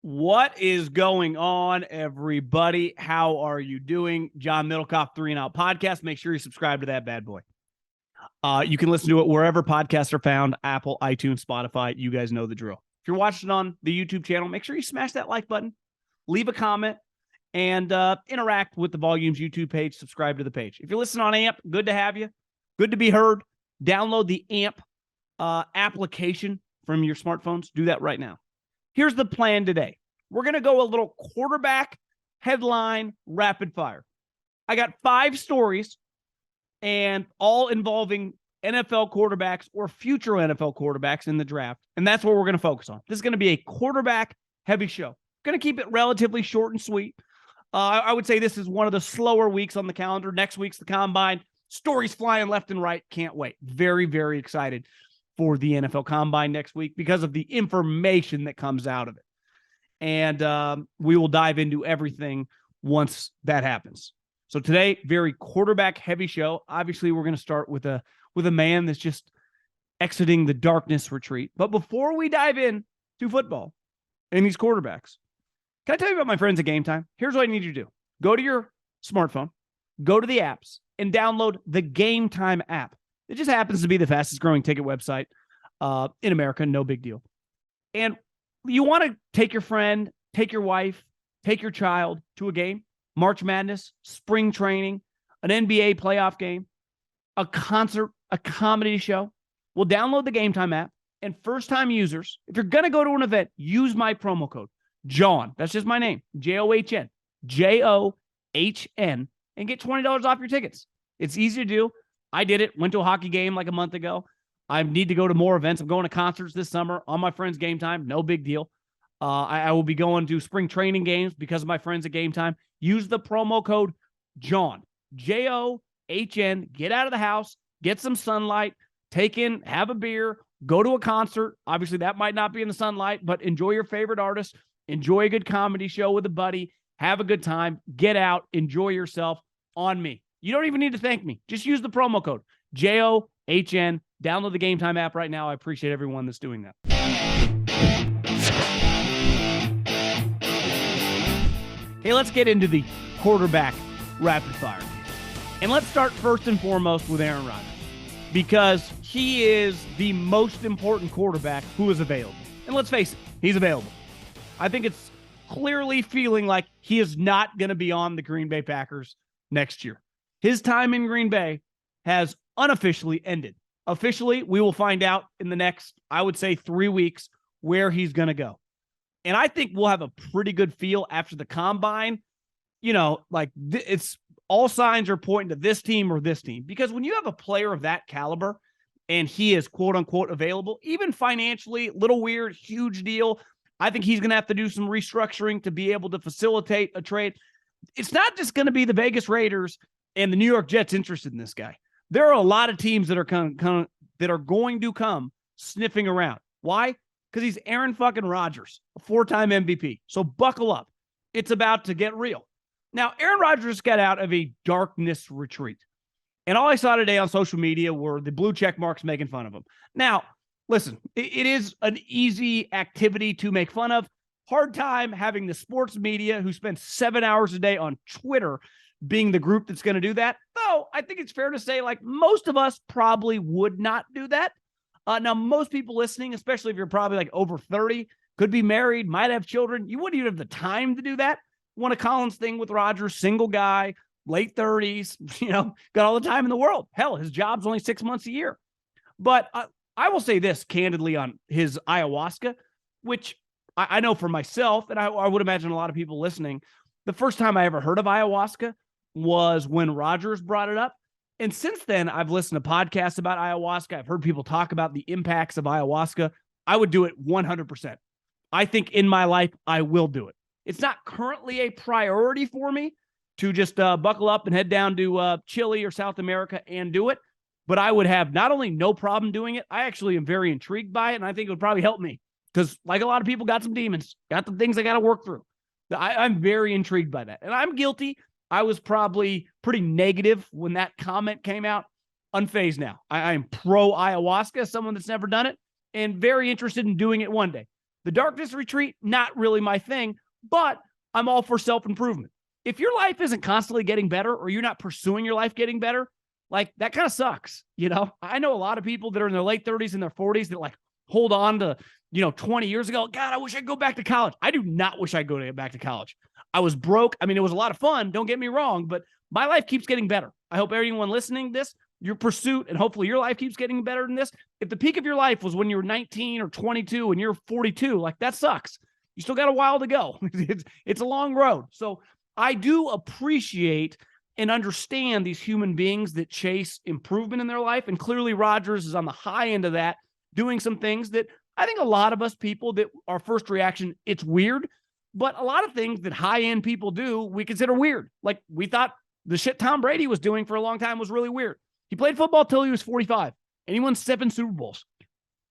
What is going on, everybody? How are you doing? John Middlekauff, 3 and Out Podcast. Make sure you subscribe to that bad boy. You can listen to it wherever podcasts are found, Apple, iTunes, Spotify. You guys know the drill. If you're watching on the YouTube channel, make sure you smash that like button, leave a comment, and interact with the Volumes YouTube page. Subscribe to the page. If you're listening on AMP, good to have you. Good to be heard. Download the AMP application from your smartphones. Do that right now. Here's the plan today. We're going to go a little quarterback headline rapid fire. I got 5 stories and all involving NFL quarterbacks or future NFL quarterbacks in the draft. And that's what we're going to focus on. This is going to be a quarterback heavy show. Going to keep it relatively short and sweet. I would say this is one of the slower weeks on the calendar. Next week's the Combine. Stories flying left and right. Can't wait. Very, very excited for the NFL Combine next week because of the information that comes out of it. And we will dive into everything once that happens. So today, very quarterback heavy show. Obviously, we're going to start with a man that's just exiting the darkness retreat. But before we dive in to football and these quarterbacks, can I tell you about my friends at Gametime? Here's what I need you to do. Go to your smartphone, go to the apps, and download the Gametime app. It just happens to be the fastest growing ticket website in America. No big deal. And you want to take your friend, take your wife, take your child to a game, March Madness, spring training, an NBA playoff game, a concert, a comedy show. Well, download the Gametime app. And first-time users, if you're going to go to an event, use my promo code, John. That's just my name, John, John, and get $20 off your tickets. It's easy to do. I did it. Went to a hockey game like a month ago. I need to go to more events. I'm going to concerts this summer on my friend's Gametime. No big deal. I will be going to spring training games because of my friends at Gametime. Use the promo code John, John. Get out of the house, get some sunlight, have a beer, go to a concert. Obviously, that might not be in the sunlight, but enjoy your favorite artist. Enjoy a good comedy show with a buddy. Have a good time. Get out. Enjoy yourself on me. You don't even need to thank me. Just use the promo code John. Download the Gametime app right now. I appreciate everyone that's doing that. Hey, let's get into the quarterback rapid fire. And let's start first and foremost with Aaron Rodgers because he is the most important quarterback who is available. And let's face it, he's available. I think it's clearly feeling like he is not going to be on the Green Bay Packers next year. His time in Green Bay has unofficially ended. Officially, we will find out in the next, I would say, 3 weeks where he's going to go. And I think we'll have a pretty good feel after the Combine. You know, it's all signs are pointing to this team or this team. Because when you have a player of that caliber and he is quote unquote available, even financially, little weird, huge deal, I think he's going to have to do some restructuring to be able to facilitate a trade. It's not just going to be the Vegas Raiders and the New York Jets interested in this guy. There are a lot of teams that are going to come sniffing around. Why? Because he's Aaron fucking Rodgers, a 4-time MVP. So buckle up. It's about to get real. Now, Aaron Rodgers got out of a darkness retreat. And all I saw today on social media were the blue check marks making fun of him. Now, listen, it is an easy activity to make fun of. Hard time having the sports media who spends 7 hours a day on Twitter being the group that's going to do that. Though, I think it's fair to say, most of us probably would not do that. Now, most people listening, especially if you're probably over 30, could be married, might have children. You wouldn't even have the time to do that. Won a Collins thing with Rodgers, single guy, late 30s, got all the time in the world. Hell, his job's only 6 months a year. But I will say this candidly on his ayahuasca, which I know for myself, and I would imagine a lot of people listening, the first time I ever heard of ayahuasca was when Rodgers brought it up. And since then, I've listened to podcasts about ayahuasca. I've heard people talk about the impacts of ayahuasca. I would do it 100%. I think in my life, I will do it. It's not currently a priority for me to just buckle up and head down to Chile or South America and do it. But I would have not only no problem doing it, I actually am very intrigued by it. And I think it would probably help me because like a lot of people got some demons, got the things I got to work through. I'm very intrigued by that. And I'm guilty. I was probably pretty negative when that comment came out. Unfazed now. I am pro ayahuasca, someone that's never done it, and very interested in doing it one day. The darkness retreat, not really my thing, but I'm all for self-improvement. If your life isn't constantly getting better or you're not pursuing your life getting better, like that kind of sucks. I know a lot of people that are in their late 30s and their 40s that like hold on to, 20 years ago. God, I wish I could go back to college. I do not wish I could go back to college. I was broke. I mean, it was a lot of fun. Don't get me wrong, but my life keeps getting better. I hope everyone listening to this, your pursuit, and hopefully your life keeps getting better than this. If the peak of your life was when you were 19 or 22 and you're 42, like that sucks. You still got a while to go. It's a long road. So I do appreciate and understand these human beings that chase improvement in their life. And clearly Rodgers is on the high end of that, doing some things that I think a lot of us people that our first reaction, it's weird, but a lot of things that high-end people do, we consider weird. Like we thought the shit Tom Brady was doing for a long time was really weird. He played football till he was 45 and he won 7 Super Bowls.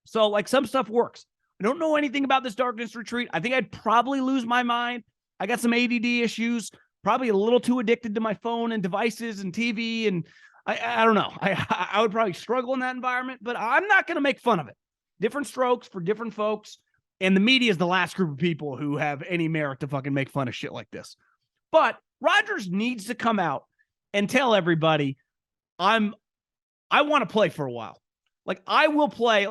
So like some stuff works. I don't know anything about this darkness retreat. I think I'd probably lose my mind. I got some ADD issues, probably a little too addicted to my phone and devices and TV. And I don't know. I would probably struggle in that environment, but I'm not going to make fun of it. Different strokes for different folks. And the media is the last group of people who have any merit to fucking make fun of shit like this. But Rodgers needs to come out and tell everybody, I want to play for a while. Like I will play.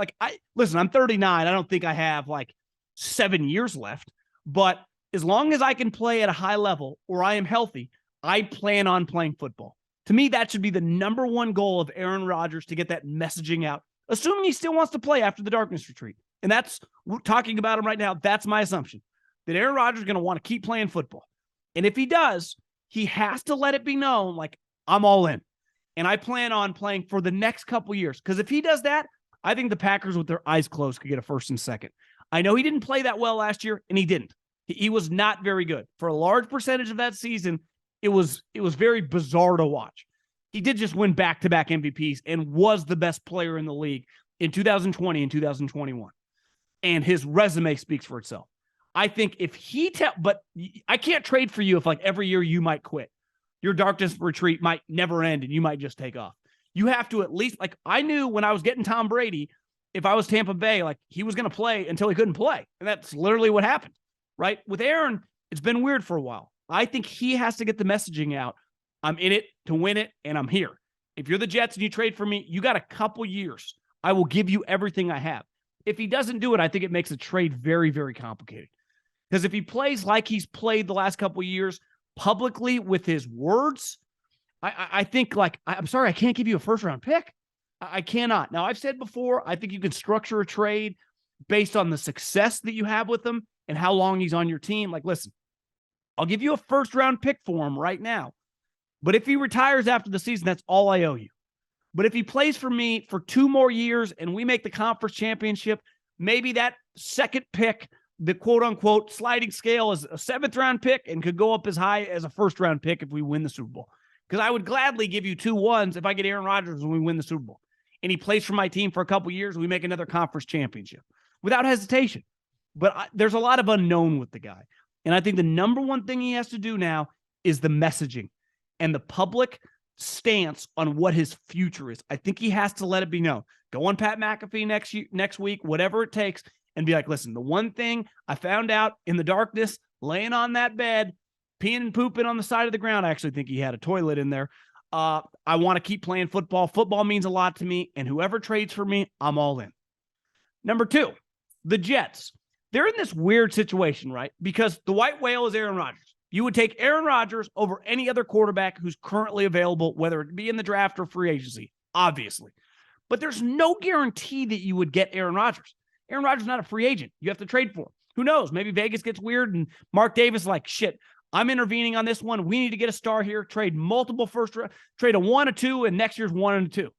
Listen, I'm 39. I don't think I have like 7 years left, but as long as I can play at a high level or I am healthy, I plan on playing football. To me, that should be the number one goal of Aaron Rodgers, to get that messaging out, assuming he still wants to play after the darkness retreat. And we're talking about him right now. That's my assumption, that Aaron Rodgers is going to want to keep playing football. And if he does, he has to let it be known, like, I'm all in. And I plan on playing for the next couple years. Because if he does that, I think the Packers with their eyes closed could get a first and second. I know he didn't play that well last year, and he didn't. He was not very good. For a large percentage of that season, it was very bizarre to watch. He did just win back-to-back MVPs and was the best player in the league in 2020 and 2021. And his resume speaks for itself. I think if but I can't trade for you if like every year you might quit. Your darkness retreat might never end and you might just take off. You have to at least, like I knew when I was getting Tom Brady, if I was Tampa Bay, like he was going to play until he couldn't play. And that's literally what happened, right? With Aaron, it's been weird for a while. I think he has to get the messaging out. I'm in it to win it, and I'm here. If you're the Jets and you trade for me, you got a couple years. I will give you everything I have. If he doesn't do it, I think it makes the trade very, very complicated. Because if he plays like he's played the last couple of years publicly with his words, I think, like, I'm sorry, I can't give you a first-round pick. I cannot. Now, I've said before, I think you can structure a trade based on the success that you have with him and how long he's on your team. Like, listen, I'll give you a first-round pick for him right now. But if he retires after the season, that's all I owe you. But if he plays for me for 2 more years and we make the conference championship, maybe that second pick, the quote-unquote sliding scale, is a 7th-round pick and could go up as high as a first-round pick if we win the Super Bowl. Because I would gladly give you 2 1s if I get Aaron Rodgers when we win the Super Bowl. And he plays for my team for a couple years, we make another conference championship without hesitation. But there's a lot of unknown with the guy. And I think the number one thing he has to do now is the messaging and the public stance on what his future is. I think he has to let it be known. Go on Pat McAfee next week, whatever it takes, and be like, listen, the one thing I found out in the darkness, laying on that bed, peeing and pooping on the side of the ground, I actually think he had a toilet in there. I want to keep playing football. Football means a lot to me, and whoever trades for me, I'm all in. Number 2, the Jets. They're in this weird situation, right? Because the white whale is Aaron Rodgers. You would take Aaron Rodgers over any other quarterback who's currently available, whether it be in the draft or free agency, obviously. But there's no guarantee that you would get Aaron Rodgers. Aaron Rodgers is not a free agent. You have to trade for him. Who knows? Maybe Vegas gets weird and Mark Davis is like, shit, I'm intervening on this one. We need to get a star here. Trade multiple trade a 1, a 2, and next year's 1 and a 2.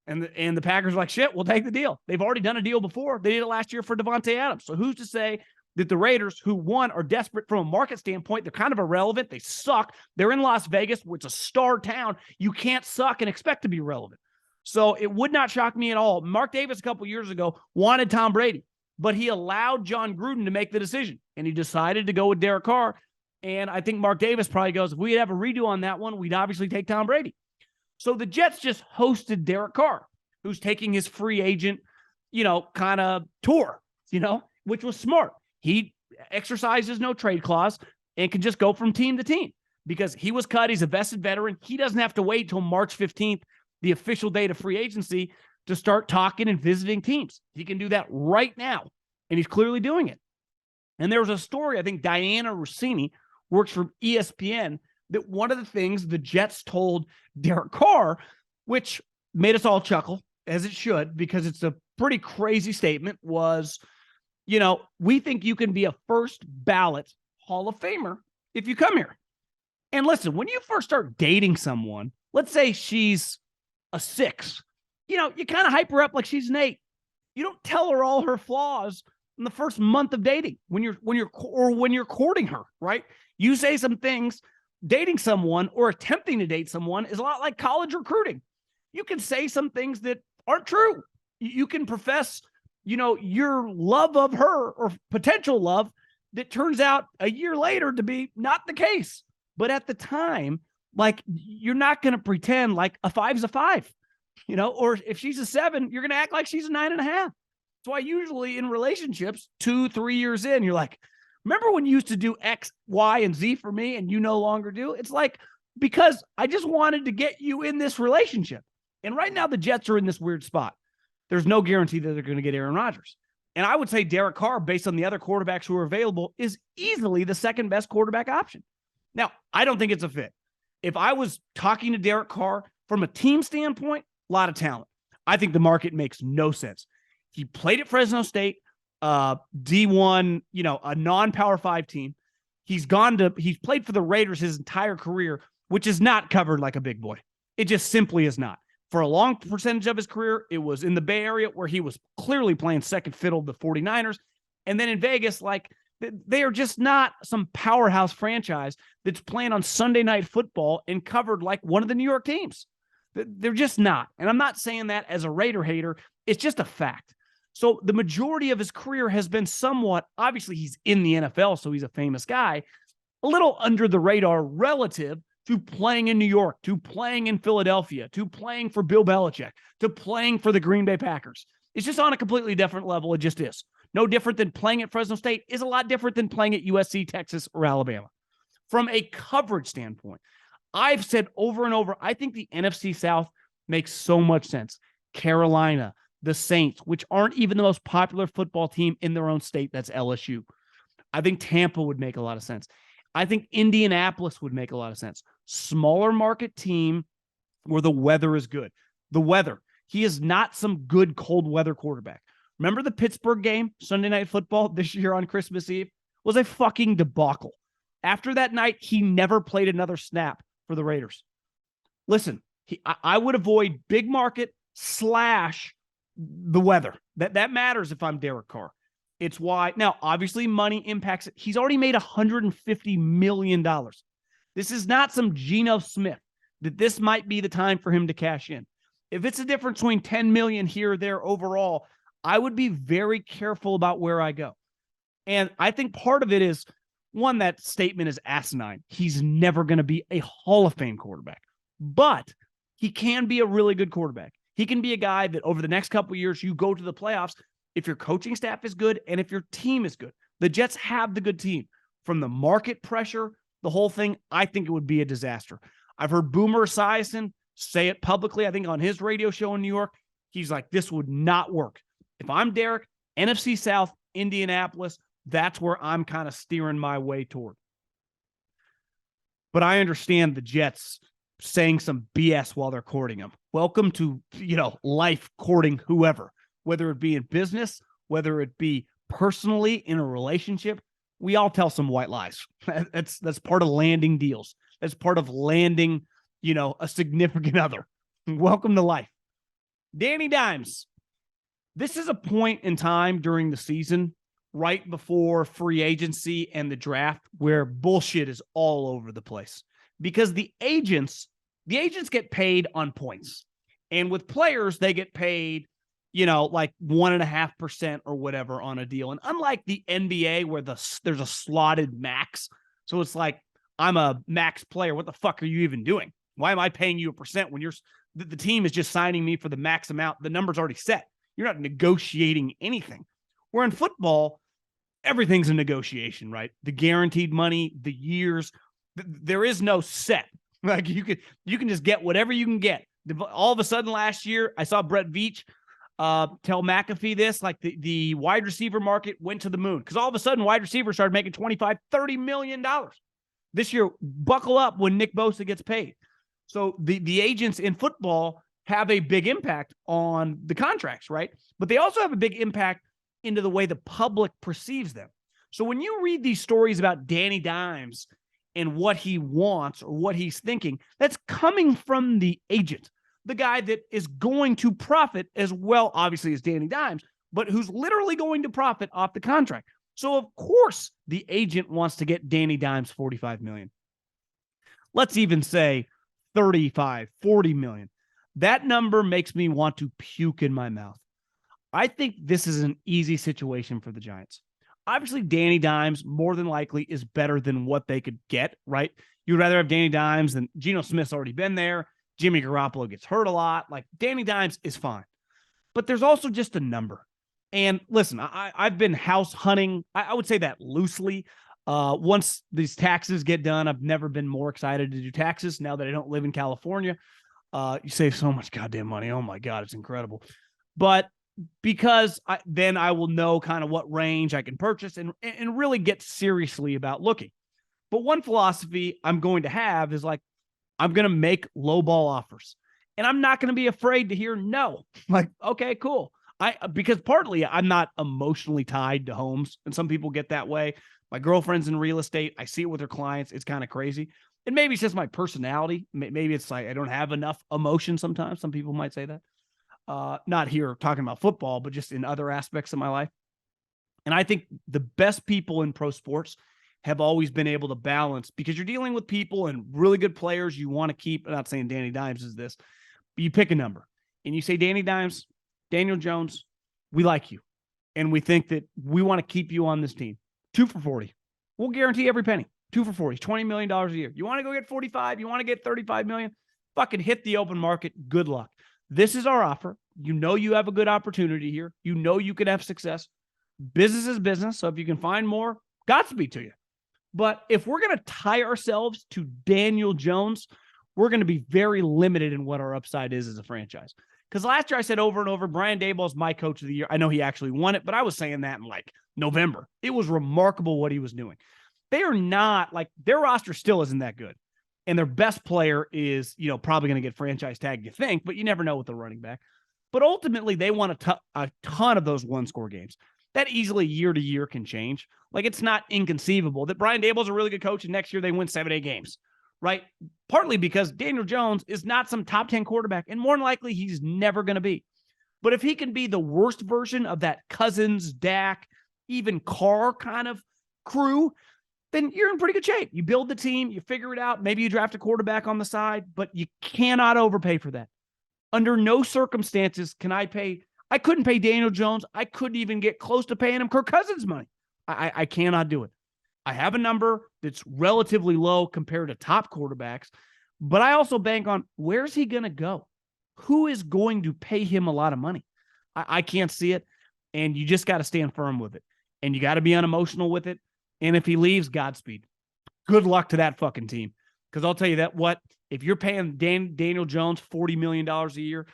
And the Packers are like, shit, we'll take the deal. They've already done a deal before. They did it last year for Devontae Adams. So who's to say that the Raiders, who won, are desperate from a market standpoint? They're kind of irrelevant. They suck. They're in Las Vegas, which is a star town. You can't suck and expect to be relevant. So it would not shock me at all. Mark Davis a couple years ago wanted Tom Brady, but he allowed John Gruden to make the decision, and he decided to go with Derek Carr. And I think Mark Davis probably goes, if we have a redo on that one, we'd obviously take Tom Brady. So the Jets just hosted Derek Carr, who's taking his free agent, kind of tour, which was smart. he exercises no trade clause and can just go from team to team because he was cut. He's a vested veteran. He doesn't have to wait till March 15th, the official date of free agency, to start talking and visiting teams. He can do that right now, and he's clearly doing it. And there was a story, I think Diana Rossini works for ESPN, that one of the things the Jets told Derek Carr, which made us all chuckle, as it should, because it's a pretty crazy statement, was, we think you can be a first ballot Hall of Famer if you come here. And listen, when you first start dating someone, let's say she's a 6, you kind of hype her up like she's an 8. You don't tell her all her flaws in the first month of dating when you're courting her, right? You say some things. Dating someone or attempting to date someone is a lot like college recruiting. You can say some things that aren't true. You can profess, your love of her or potential love that turns out a year later to be not the case. But at the time, like, you're not going to pretend like a 5's a 5, or if she's a 7, you're going to act like she's a 9.5. That's why usually in relationships, 2-3 years in, you're like, remember when you used to do X, Y, and Z for me and you no longer do? It's like, because I just wanted to get you in this relationship. And right now the Jets are in this weird spot. There's no guarantee that they're going to get Aaron Rodgers. And I would say Derek Carr, based on the other quarterbacks who are available, is easily the second best quarterback option. Now, I don't think it's a fit. If I was talking to Derek Carr from a team standpoint, a lot of talent. I think the market makes no sense. He played at Fresno State, D1, a non-Power 5 team. He's played for the Raiders his entire career, which is not covered like a big boy. It just simply is not. For a long percentage of his career, it was in the Bay Area where he was clearly playing second fiddle to the 49ers. And then in Vegas, like, they are just not some powerhouse franchise that's playing on Sunday Night Football and covered like one of the New York teams. They're just not. And I'm not saying that as a Raider hater. It's just a fact. So the majority of his career has been somewhat, obviously he's in the NFL, so he's a famous guy, a little under the radar relative to playing in New York, to playing in Philadelphia, to playing for Bill Belichick, to playing for the Green Bay Packers. It's just on a completely different level. It just is. No different than playing at Fresno State is a lot different than playing at USC, Texas, or Alabama. From a coverage standpoint, I've said over and over, I think the NFC South makes so much sense. Carolina, the Saints, which aren't even the most popular football team in their own state, that's LSU. I think Tampa would make a lot of sense. I think Indianapolis would make a lot of sense. Smaller market team where the weather is good. The weather. He is not some good cold weather quarterback. Remember the Pittsburgh game, Sunday Night Football this year on Christmas Eve? Was a fucking debacle. After that night, he never played another snap for the Raiders. Listen, I would avoid big market / the weather. That matters if I'm Derek Carr. It's why, now, obviously money impacts it. He's already made $150 million. This is not some Geno Smith that this might be the time for him to cash in. If it's a difference between 10 million here or there overall, I would be very careful about where I go. And I think part of it is, one, that statement is asinine. He's never going to be a Hall of Fame quarterback, but he can be a really good quarterback. He can be a guy that over the next couple of years, you go to the playoffs if your coaching staff is good and if your team is good. The Jets have the good team. From the market pressure, the whole thing, I think it would be a disaster. I've heard Boomer Esiason say it publicly, I think on his radio show in New York. He's like, this would not work. If I'm Derek, NFC South, Indianapolis, that's where I'm kind of steering my way toward. But I understand the Jets saying some BS while they're courting him. Welcome to, life courting whoever, whether it be in business, whether it be personally in a relationship. We all tell some white lies. That's part of landing deals. That's part of landing, a significant other. Welcome to life. Danny Dimes. This is a point in time during the season, right before free agency and the draft, where bullshit is all over the place. Because the agents get paid on points. And with players, they get paid, like 1.5% or whatever on a deal. And unlike the NBA where there's a slotted max, so it's like, I'm a max player. What the fuck are you even doing? Why am I paying you 1% when the team is just signing me for the max amount? The number's already set. You're not negotiating anything. Where in football, everything's a negotiation, right? The guaranteed money, the years, there is no set. Like you can just get whatever you can get. All of a sudden last year, I saw Brett Veach tell McAfee this, like the wide receiver market went to the moon because all of a sudden wide receivers started making $25-30 million. This year, buckle up when Nick Bosa gets paid. So the agents in football have a big impact on the contracts, right? But they also have a big impact into the way the public perceives them. So when you read these stories about Danny Dimes and what he wants or what he's thinking, that's coming from the agent, the guy that is going to profit as well, obviously, as Danny Dimes, but who's literally going to profit off the contract. So, of course, the agent wants to get Danny Dimes $45 million. Let's even say $35-40 million. That number makes me want to puke in my mouth. I think this is an easy situation for the Giants. Obviously, Danny Dimes more than likely is better than what they could get, right? You'd rather have Danny Dimes than Geno Smith's already been there. Jimmy Garoppolo gets hurt a lot. Like, Danny Dimes is fine. But there's also just a number. And listen, I've been house hunting. I would say that loosely. Once these taxes get done, I've never been more excited to do taxes now that I don't live in California. You save so much goddamn money. Oh, my God, it's incredible. But because then I will know kind of what range I can purchase and really get seriously about looking. But one philosophy I'm going to have is like, I'm going to make low ball offers and I'm not going to be afraid to hear no. Like, okay, cool. Because partly I'm not emotionally tied to homes and some people get that way. My girlfriend's in real estate. I see it with her clients. It's kind of crazy. And maybe it's just my personality. Maybe it's like, I don't have enough emotion sometimes. Some people might say that. Not here talking about football, but just in other aspects of my life. And I think the best people in pro sports have always been able to balance because you're dealing with people and really good players you want to keep. I'm not saying Danny Dimes is this, but you pick a number and you say, Danny Dimes, Daniel Jones, we like you. And we think that we want to keep you on this team. 2 for $40. We'll guarantee every penny. 2 for $40, $20 million a year. You want to go get 45? You want to get 35 million? Fucking hit the open market. Good luck. This is our offer. You know you have a good opportunity here. You know you could have success. Business is business. So if you can find more, Godspeed to you. But if we're going to tie ourselves to Daniel Jones, we're going to be very limited in what our upside is as a franchise. Because last year I said over and over, Brian Daboll is my coach of the year. I know he actually won it, but I was saying that in like November. It was remarkable what he was doing. They are not like their roster still isn't that good. And their best player is, probably going to get franchise tag, you think, but you never know with the running back. But ultimately, they won a ton of those one-score games. That easily year to year can change. Like, it's not inconceivable that Brian Daboll is a really good coach and next year they win 7-8 games, right? Partly because Daniel Jones is not some top 10 quarterback, and more than likely he's never going to be. But if he can be the worst version of that Cousins, Dak, even Carr kind of crew, then you're in pretty good shape. You build the team, you figure it out. Maybe you draft a quarterback on the side, but you cannot overpay for that. Under no circumstances can I couldn't pay Daniel Jones. I couldn't even get close to paying him Kirk Cousins money. I cannot do it. I have a number that's relatively low compared to top quarterbacks, but I also bank on where's he going to go? Who is going to pay him a lot of money? I can't see it, and you just got to stand firm with it, and you got to be unemotional with it. And if he leaves, Godspeed. Good luck to that fucking team. Because I'll tell you that if you're paying Daniel Jones $40 million a year,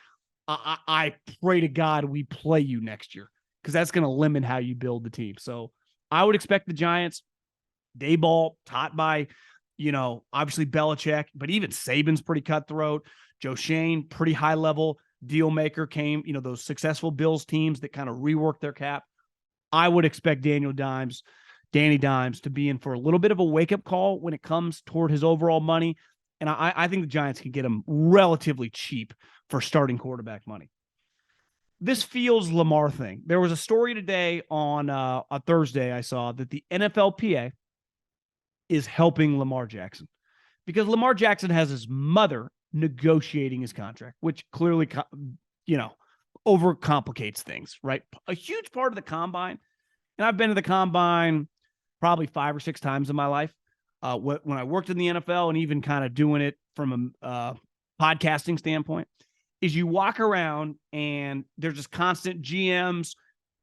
I pray to God we play you next year because that's going to limit how you build the team. So I would expect the Giants, Daboll, taught by, obviously Belichick, but even Saban's pretty cutthroat. Joe Shane, pretty high level deal maker, came, those successful Bills teams that kind of rework their cap. I would expect Danny Dimes to be in for a little bit of a wake-up call when it comes toward his overall money. And I think the Giants can get him relatively cheap for starting quarterback money. This feels Lamar thing. There was a story today on a Thursday I saw that the NFLPA is helping Lamar Jackson because Lamar Jackson has his mother negotiating his contract, which clearly, overcomplicates things, right? A huge part of the combine, and I've been to the combine probably 5 or 6 times in my life. When I worked in the NFL and even kind of doing it from a podcasting standpoint, is you walk around and there's just constant GMs,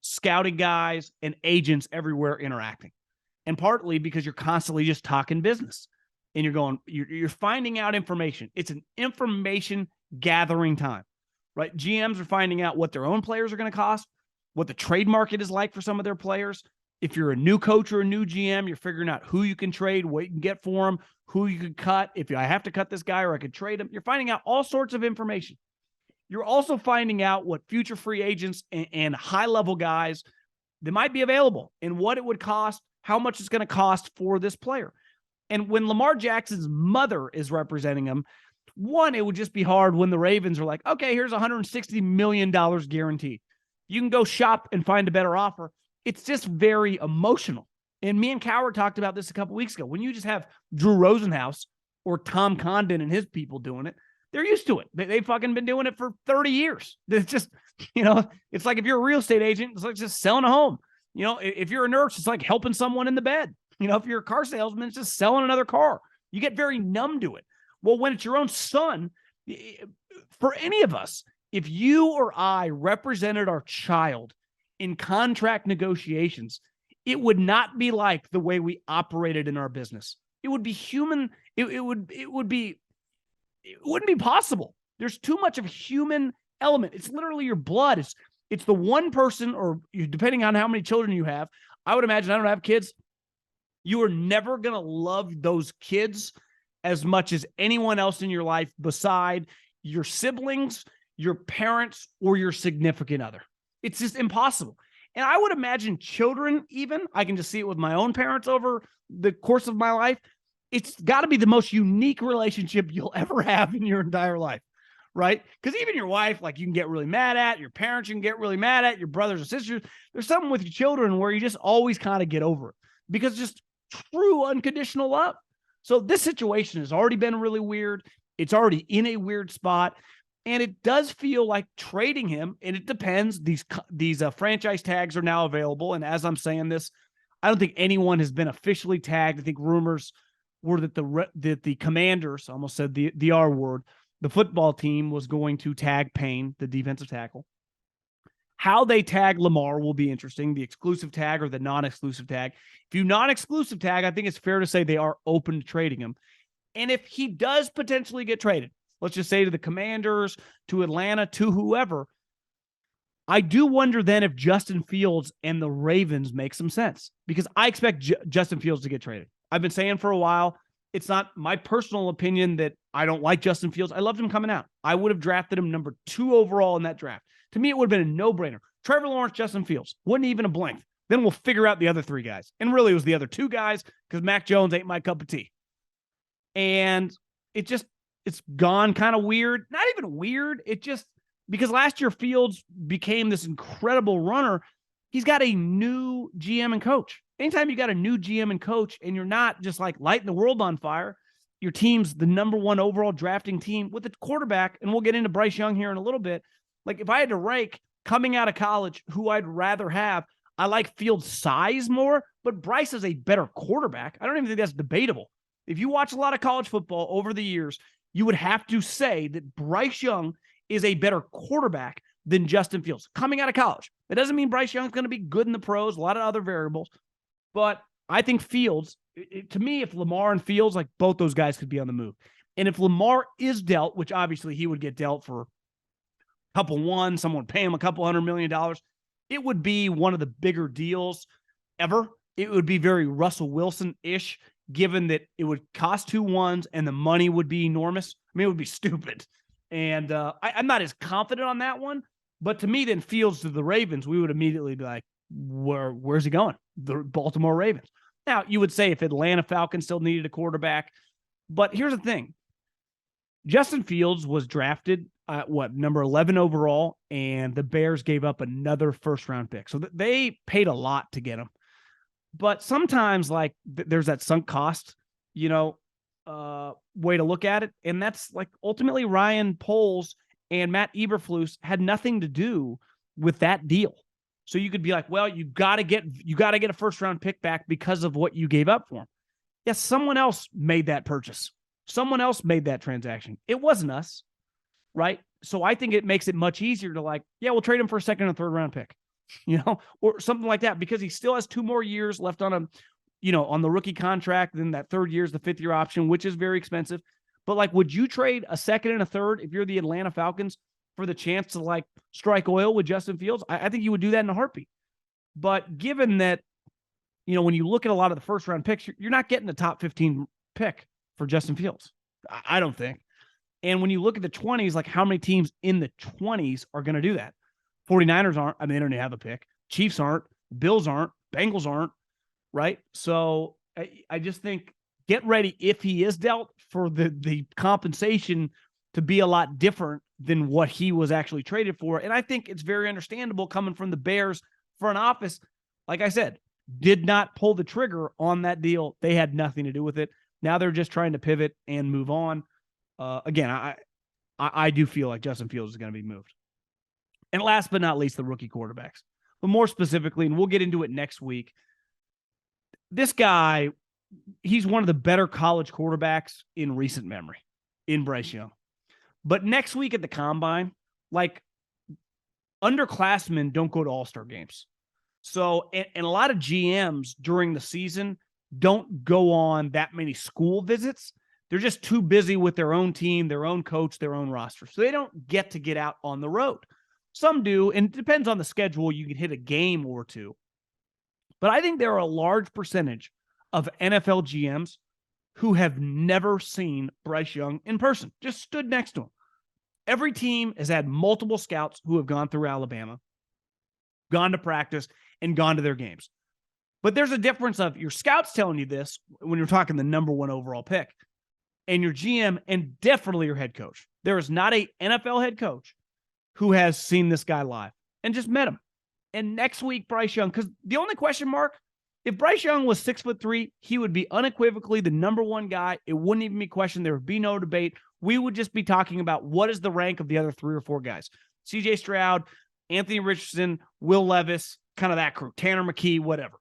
scouting guys and agents everywhere interacting. And partly because you're constantly just talking business and you're finding out information. It's an information gathering time, right? GMs are finding out what their own players are going to cost, what the trade market is like for some of their players. If you're a new coach or a new GM, you're figuring out who you can trade, what you can get for them, who you could cut. If I have to cut this guy or I could trade him, you're finding out all sorts of information. You're also finding out what future free agents and high-level guys that might be available and what it would cost, how much it's going to cost for this player. And when Lamar Jackson's mother is representing him, one, it would just be hard when the Ravens are like, okay, here's $160 million guaranteed. You can go shop and find a better offer. It's just very emotional. And me and Coward talked about this a couple weeks ago. When you just have Drew Rosenhaus or Tom Condon and his people doing it, they're used to it. They've fucking been doing it for 30 years. It's just, it's like if you're a real estate agent, it's like just selling a home. If you're a nurse, it's like helping someone in the bed. If you're a car salesman, it's just selling another car. You get very numb to it. Well, when it's your own son, for any of us, if you or I represented our child in contract negotiations, it would not be like the way we operated in our business. It would be human. It wouldn't be possible. There's too much of a human element. It's literally your blood. It's the one person, or depending on how many children you have. I would imagine, I don't have kids. You are never going to love those kids as much as anyone else in your life beside your siblings, your parents, or your significant other. It's just impossible. And I would imagine children, even, I can just see it with my own parents over the course of my life. It's got to be the most unique relationship you'll ever have in your entire life, right? Because even your wife, like, you can get really mad at, your parents you can get really mad at, your brothers or sisters. There's something with your children where you just always kind of get over it because it's just true unconditional love. So this situation has already been really weird. It's already in a weird spot. And it does feel like trading him, and it depends. These franchise tags are now available. And as I'm saying this, I don't think anyone has been officially tagged. I think rumors were that the Commanders, I almost said the R word, the football team was going to tag Payne, the defensive tackle. How they tag Lamar will be interesting, the exclusive tag or the non-exclusive tag. If you non-exclusive tag, I think it's fair to say they are open to trading him. And if he does potentially get traded, let's just say to the Commanders, to Atlanta, to whoever, I do wonder then if Justin Fields and the Ravens make some sense, because I expect Justin Fields to get traded. I've been saying for a while, it's not my personal opinion that I don't like Justin Fields. I loved him coming out. I would have drafted him number 2 overall in that draft. To me, it would have been a no-brainer. Trevor Lawrence, Justin Fields. Wasn't even a blink. Then we'll figure out the other 3 guys. And really, it was the other 2 guys because Mac Jones ain't my cup of tea. And it's gone kind of weird. Not even weird. It just, because last year Fields became this incredible runner, he's got a new GM and coach. Anytime you got a new GM and coach and you're not just like lighting the world on fire, your team's the number 1 overall drafting team with the quarterback, and we'll get into Bryce Young here in a little bit. Like, if I had to rank coming out of college who I'd rather have, I like Fields' size more, but Bryce is a better quarterback. I don't even think that's debatable. If you watch a lot of college football over the years, you would have to say that Bryce Young is a better quarterback than Justin Fields coming out of college. It doesn't mean Bryce Young's going to be good in the pros, a lot of other variables, but I think Fields, to me, if Lamar and Fields, like, both those guys could be on the move. And if Lamar is dealt, which obviously he would get dealt for couple one, someone pay him a couple $100 million, it would be one of the bigger deals ever. It would be very Russell Wilson-ish, given that it would cost 2 ones and the money would be enormous. I mean, it would be stupid. And I'm not as confident on that one, but to me, then Fields to the Ravens, we would immediately be like, where's he going? The Baltimore Ravens. Now, you would say if Atlanta Falcons still needed a quarterback, but here's the thing. Justin Fields was drafted number 11 overall, and the Bears gave up another first-round pick. So they paid a lot to get him. But sometimes, like, there's that sunk cost, way to look at it. And that's, like, ultimately Ryan Poles and Matt Eberflus had nothing to do with that deal. So you could be like, well, you got to get a first-round pick back because of what you gave up for him. Yes, someone else made that purchase. Someone else made that transaction. It wasn't us. Right? So I think it makes it much easier to, like, yeah, we'll trade him for a second and third round pick. or something like that, because he still has 2 more years left on on the rookie contract. Then that 3rd year is the 5th year option, which is very expensive. But like, would you trade a 2nd and a 3rd if you're the Atlanta Falcons for the chance to like strike oil with Justin Fields? I think you would do that in a heartbeat. But given that, when you look at a lot of the first round picks, you're not getting the top 15 pick for Justin Fields. I don't think. And when you look at the 20s, like how many teams in the 20s are going to do that? 49ers aren't. I mean, they don't even have a pick. Chiefs aren't. Bills aren't. Bengals aren't. Right? So I just think get ready if he is dealt for the compensation to be a lot different than what he was actually traded for. And I think it's very understandable coming from the Bears front office. Like I said, did not pull the trigger on that deal. They had nothing to do with it. Now they're just trying to pivot and move on. Again, I do feel like Justin Fields is going to be moved. And last but not least, the rookie quarterbacks. But more specifically, and we'll get into it next week, this guy, he's one of the better college quarterbacks in recent memory, in Bryce Young. But next week at the Combine, like, underclassmen don't go to all-star games. So, and a lot of GMs during the season don't go on that many school visits. They're just too busy with their own team, their own coach, their own roster. So they don't get to get out on the road. Some do, and it depends on the schedule. You can hit a game or two. But I think there are a large percentage of NFL GMs who have never seen Bryce Young in person, just stood next to him. Every team has had multiple scouts who have gone through Alabama, gone to practice, and gone to their games. But there's a difference of your scouts telling you this when you're talking the number 1 overall pick, and your GM and definitely your head coach. There is not a NFL head coach who has seen this guy live and just met him. And next week, Bryce Young, because the only question mark, if Bryce Young was 6'3", he would be unequivocally the number 1 guy. It wouldn't even be questioned. There would be no debate. We would just be talking about what is the rank of the other 3 or 4 guys. C.J. Stroud, Anthony Richardson, Will Levis, kind of that crew, Tanner McKee, whatever.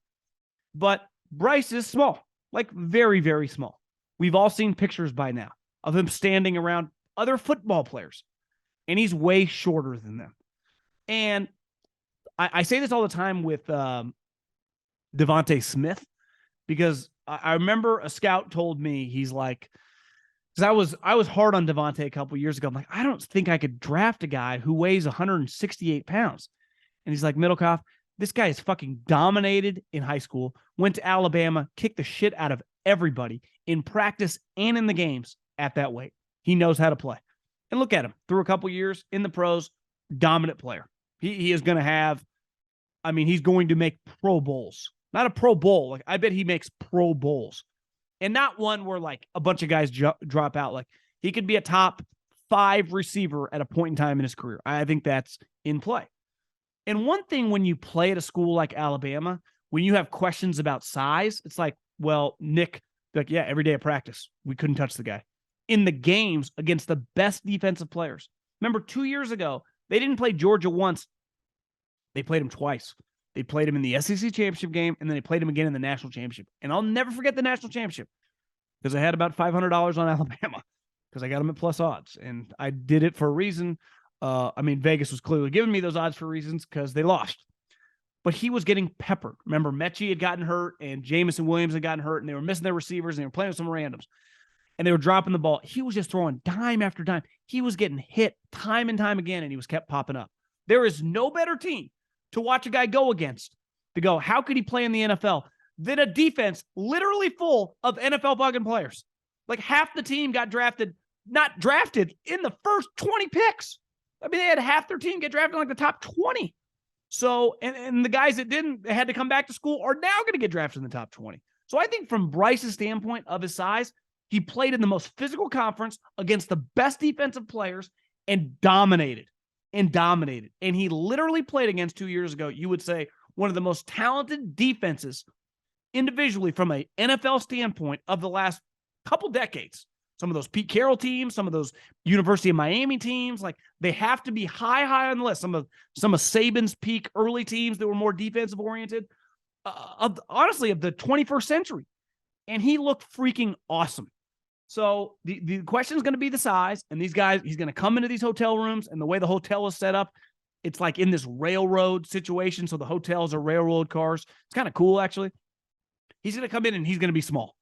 But Bryce is small, like very, very small. We've all seen pictures by now of him standing around other football players, and he's way shorter than them. And I say this all the time with Devontae Smith, because I remember a scout told me, he's like, because I was hard on Devontae a couple years ago. I'm like, I don't think I could draft a guy who weighs 168 pounds. And he's like, Middlekauff, this guy is fucking dominated in high school, went to Alabama, kicked the shit out of everybody in practice and in the games at that weight. He knows how to play. And look at him. Through a couple years in the pros, dominant player. He is going to have, he's going to make Pro Bowls. Not a Pro Bowl. Like, I bet he makes Pro Bowls. And not one where, like, a bunch of guys drop out. Like, he could be a top 5 receiver at a point in time in his career. I think that's in play. And one thing when you play at a school like Alabama, when you have questions about size, it's like, well, Nick, like, yeah, every day at practice, we couldn't touch the guy. In the games against the best defensive players. Remember, 2 years ago, they didn't play Georgia once. They played him twice. They played him in the SEC championship game, and then they played him again in the national championship. And I'll never forget the national championship because I had about $500 on Alabama because I got them at plus odds. And I did it for a reason. Vegas was clearly giving me those odds for reasons because they lost. But he was getting peppered. Remember, Mechie had gotten hurt, and Jamison Williams had gotten hurt, and they were missing their receivers, and they were playing with some randoms. And they were dropping the ball. He was just throwing dime after dime. He was getting hit time and time again, and he was kept popping up. There is no better team to watch a guy go against, to go, how could he play in the NFL, than a defense literally full of NFL fucking players. Like, half the team got not drafted in the first 20 picks. They had half their team get drafted in like the top 20. So, and the guys that didn't, they had to come back to school, are now going to get drafted in the top 20. So I think from Bryce's standpoint of his size, he played in the most physical conference against the best defensive players and dominated. And he literally played against 2 years ago, you would say, one of the most talented defenses individually from an NFL standpoint of the last couple decades. Some of those Pete Carroll teams, some of those University of Miami teams, like, they have to be high on the list. Some of Saban's peak early teams that were more defensive oriented, honestly, of the 21st century. And he looked freaking awesome. So the question is going to be the size, and these guys, he's going to come into these hotel rooms, and the way the hotel is set up, it's like in this railroad situation. So the hotels are railroad cars. It's kind of cool, actually. He's going to come in and he's going to be small.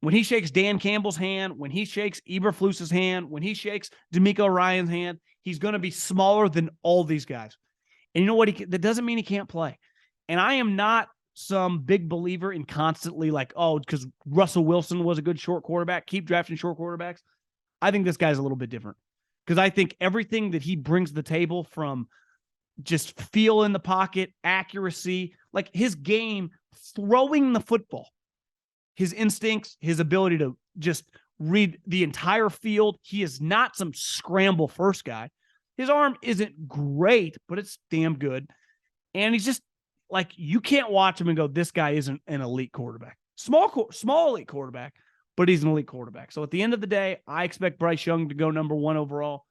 When he shakes Dan Campbell's hand, when he shakes Eberflus's hand, when he shakes D'Amico Ryan's hand, he's going to be smaller than all these guys. And you know what? That doesn't mean he can't play. And I am not some big believer in constantly like, oh, because Russell Wilson was a good short quarterback, keep drafting short quarterbacks. I think this guy's a little bit different because I think everything that he brings to the table, from just feel in the pocket, accuracy, like his game, throwing the football, his instincts, his ability to just read the entire field. He is not some scramble first guy. His arm isn't great, but it's damn good. And he's just like, you can't watch him and go, this guy isn't an elite quarterback. Small elite quarterback, but he's an elite quarterback. So at the end of the day, I expect Bryce Young to go number 1 overall.